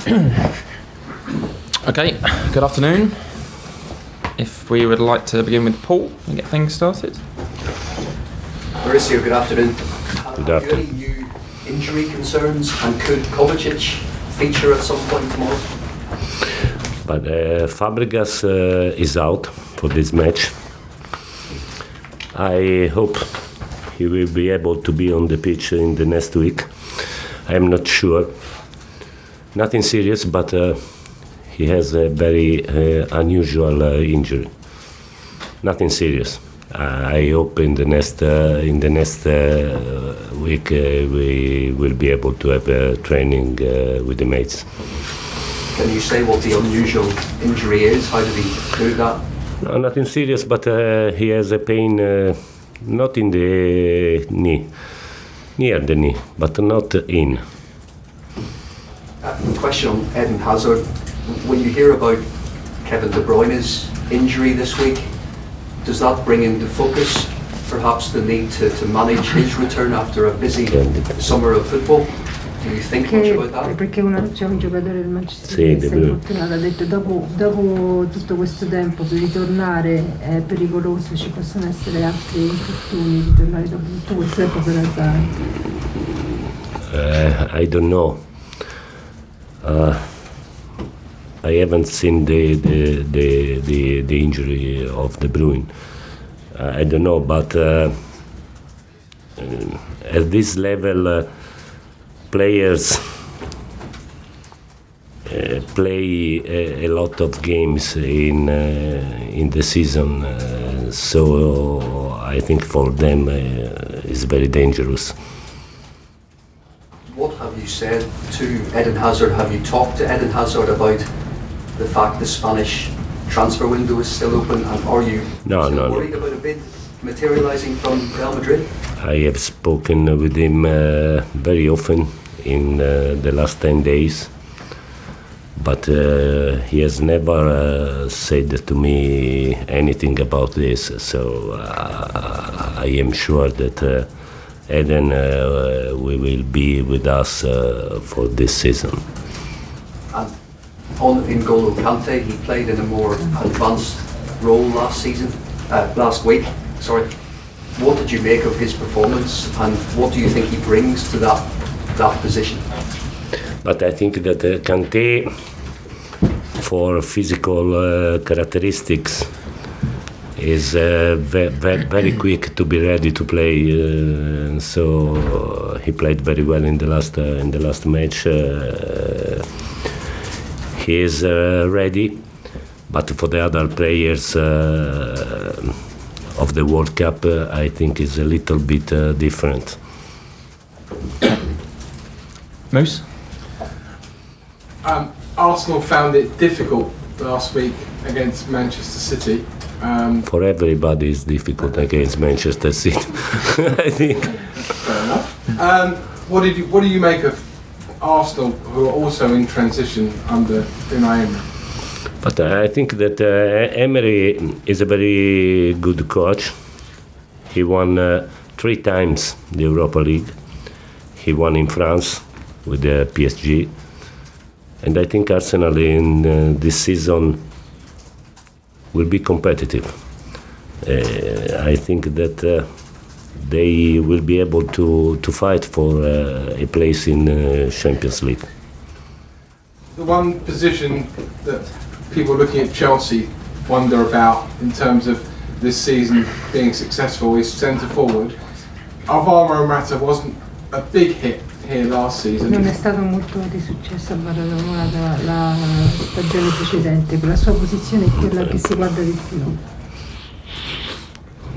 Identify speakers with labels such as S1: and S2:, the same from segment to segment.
S1: Okay, good afternoon. If we would like to begin with Paul and get things started.
S2: Maurizio, good afternoon.
S3: Good
S2: Have you any new injury concerns, and could Kovacic feature at some point tomorrow?
S3: But Fabregas is out for this match. I hope he will be able to be on the pitch in the next week. I am not sure. Nothing serious, but he has a very unusual injury. Nothing serious. I hope in the next week we will be able to have a training with the mates.
S2: Can you say what the unusual injury is? How did he do that?
S3: No, nothing serious, but he has a pain not in the knee, near the knee, but not in.
S2: Question on Eden Hazard. When you hear about Kevin De Bruyne's injury this week, does that bring into focus perhaps the need to manage his return after a busy summer of football? Do you think much about that?
S4: Perché c'è un giocatore del Manchester
S3: Sì,
S4: che è infortunato, ha detto dopo tutto questo tempo per ritornare è pericoloso, ci possono essere altri infortuni, ritornare dopo tutto questo tempo per Hazard.
S3: I don't know. I haven't seen the injury of De Bruyne. I don't know, but at this level, players play a lot of games in the season, so I think for them it's very dangerous.
S2: What have you said to Eden Hazard? Have you talked to Eden Hazard about the fact the Spanish transfer window is still open, and are you worried about a bid materialising from Real Madrid?
S3: I have spoken with him very often in the last 10 days, but he has never said to me anything about this, so I am sure that Eden will be with us for this season.
S2: And on N'Golo Kante, he played in a more advanced role last week. Sorry. What did you make of his performance, and what do you think he brings to that position?
S3: But I think that Kante, for physical characteristics, is very quick to be ready to play. So he played very well in the last match. He is ready, but for the other players of the World Cup, I think is a little bit different.
S1: Moose?
S5: Arsenal found it difficult last week against Manchester City.
S3: For everybody, it's difficult against Manchester City. I think.
S5: Fair enough. What do you make of Arsenal, who are also in transition under Unai Emery?
S3: But I think that Emery is a very good coach. He won 3 times the Europa League. He won in France with the PSG. And I think Arsenal in this season will be competitive. I think that they will be able to fight for a place in Champions League.
S5: The one position that people looking at Chelsea wonder about in terms of this season being successful is centre forward. Alvaro Morata wasn't a big hit here last season.
S4: Non è stato molto di successo a Morata la stagione precedente, la sua posizione è quella che si guarda di più.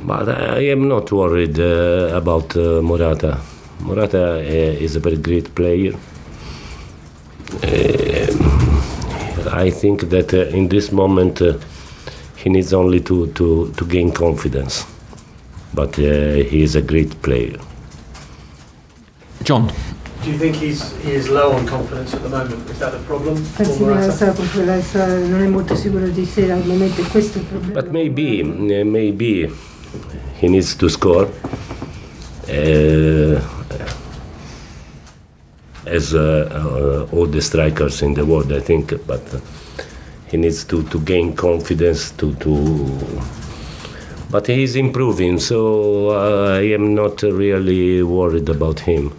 S3: But I am not worried about Morata. Morata is a very great player. I think that in this moment he needs only to gain confidence. But he is a great player.
S1: John?
S6: Do you think he is low on confidence at the moment? Is that the problem?
S4: Pensi che non è molto sicuro di sé al momento, questo è il problema.
S3: But maybe he needs to score. as all the strikers in the world, I think, but he needs to gain confidence but he's improving, so I am not really worried about him.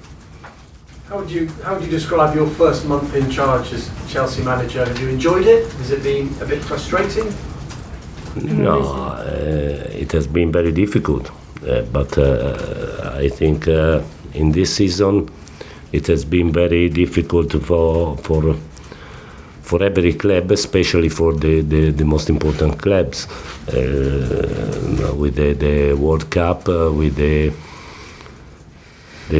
S6: How would you describe your first month in charge as Chelsea manager? Have you enjoyed it? Has it been a bit frustrating?
S3: No, it has been very difficult, but I think in this season it has been very difficult for every club, especially for the most important clubs, with the World Cup, with the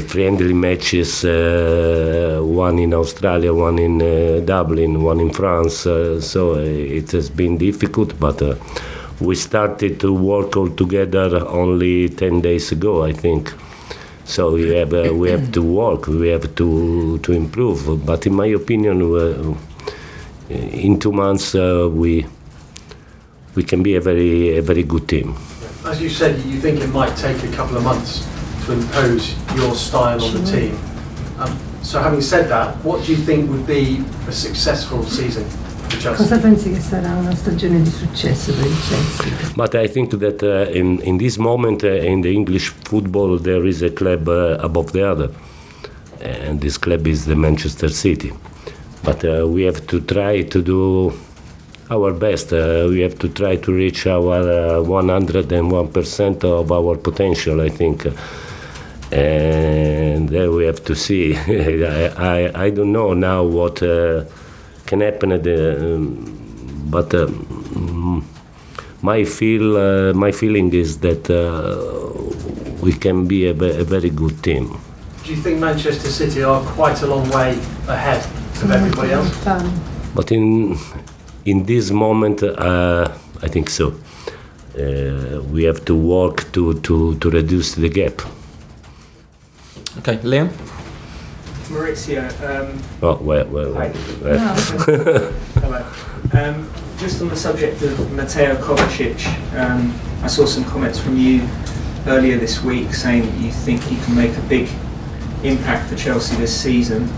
S3: friendly matches, one in Australia, one in Dublin, one in France. So it has been difficult, but we started to work all together only 10 days ago, I think. So we have to work, we have to improve. But in my opinion, in 2 months we can be a very good team.
S6: As you said, you think it might take a couple of months to impose your style on the team. So having said that, what do you think would be a successful season for Chelsea?
S4: Cosa pensi che sarà una stagione di successo per il Chelsea?
S3: But I think that in this moment in the English football there is a club above the other, and this club is the Manchester City. But we have to try to do our best. We have to try to reach our 101% of our potential, I think. And there we have to see. I don't know now what can happen, but my feeling is that we can be a very good team.
S6: Do you think Manchester City are quite a long way ahead of everybody else?
S3: But in this moment, I think so. We have to work to reduce the gap.
S1: Okay, Liam?
S7: Maurizio,
S3: Well.
S7: hello. Just on the subject of Mateo Kovacic, I saw some comments from you earlier this week saying that you think he can make a big impact for Chelsea this season.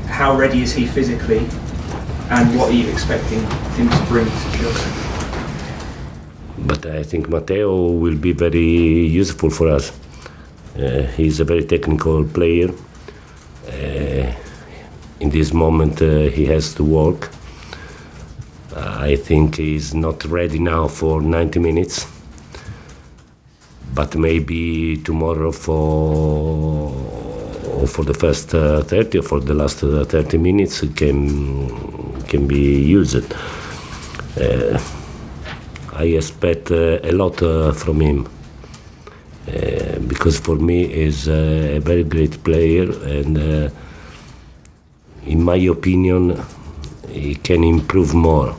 S7: How ready is he physically, and what are you expecting him to bring to Chelsea?
S3: But I think Matteo will be very useful for us. He's a very technical player. In this moment, he has to work. I think he's not ready now for 90 minutes, but maybe tomorrow for the first 30 or for the last 30 minutes can be used. I expect a lot from him because for me he's a very great player, and in my opinion he can improve more.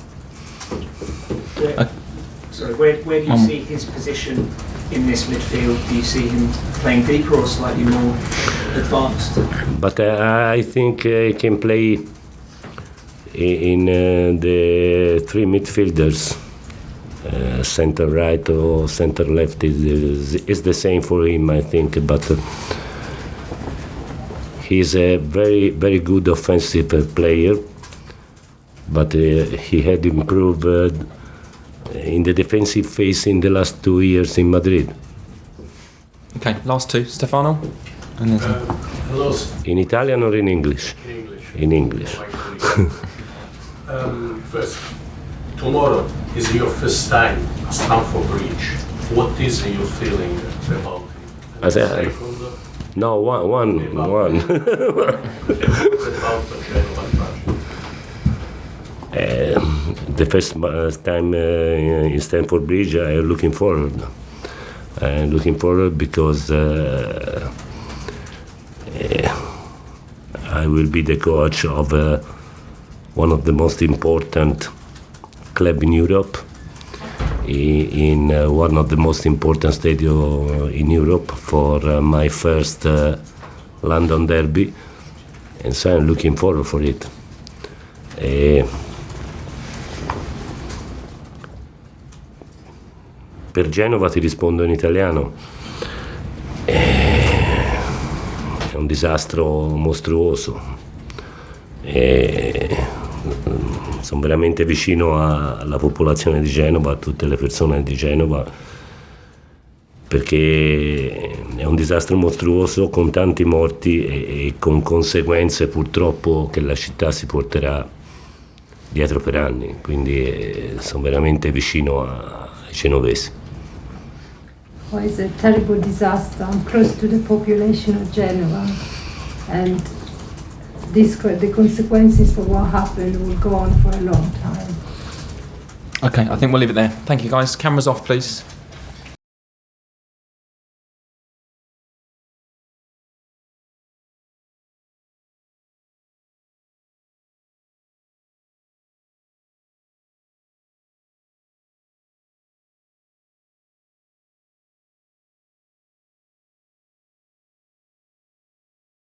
S7: Where do you see his position in this midfield? Do you see him playing deeper or slightly more advanced?
S3: But I think he can play in the three midfielders. Center right or center left is the same for him, I think. But he's a very, very good offensive player. But he had improved in the defensive phase in the last 2 years in Madrid.
S1: Okay, last two. Stefano? And then
S8: Hello.
S3: In Italian or in English?
S8: In English.
S3: In English.
S8: First, tomorrow is your first time at Stamford Bridge. What is your feeling about it?
S3: As I-
S8: Second,
S3: No, one.
S8: about the Genoa match.
S3: The first time in Stamford Bridge, I'm looking forward. I'm looking forward because I will be the coach of one of the most important club in Europe, in one of the most important stadium in Europe for my first London derby, and so I'm looking forward for it. Per Genova ti rispondo in italiano. È un disastro mostruoso. E sono veramente vicino alla popolazione di Genova, a tutte le persone di Genova, perché è un disastro mostruoso con tanti morti e con conseguenze purtroppo che la città si porterà dietro per anni, quindi sono veramente vicino ai genovesi.
S4: Well, it's a terrible disaster. I'm close to the population of Genoa, and the consequences for what happened will go on for a long time.
S1: Okay, I think we'll leave it there. Thank you, guys. Cameras off, please.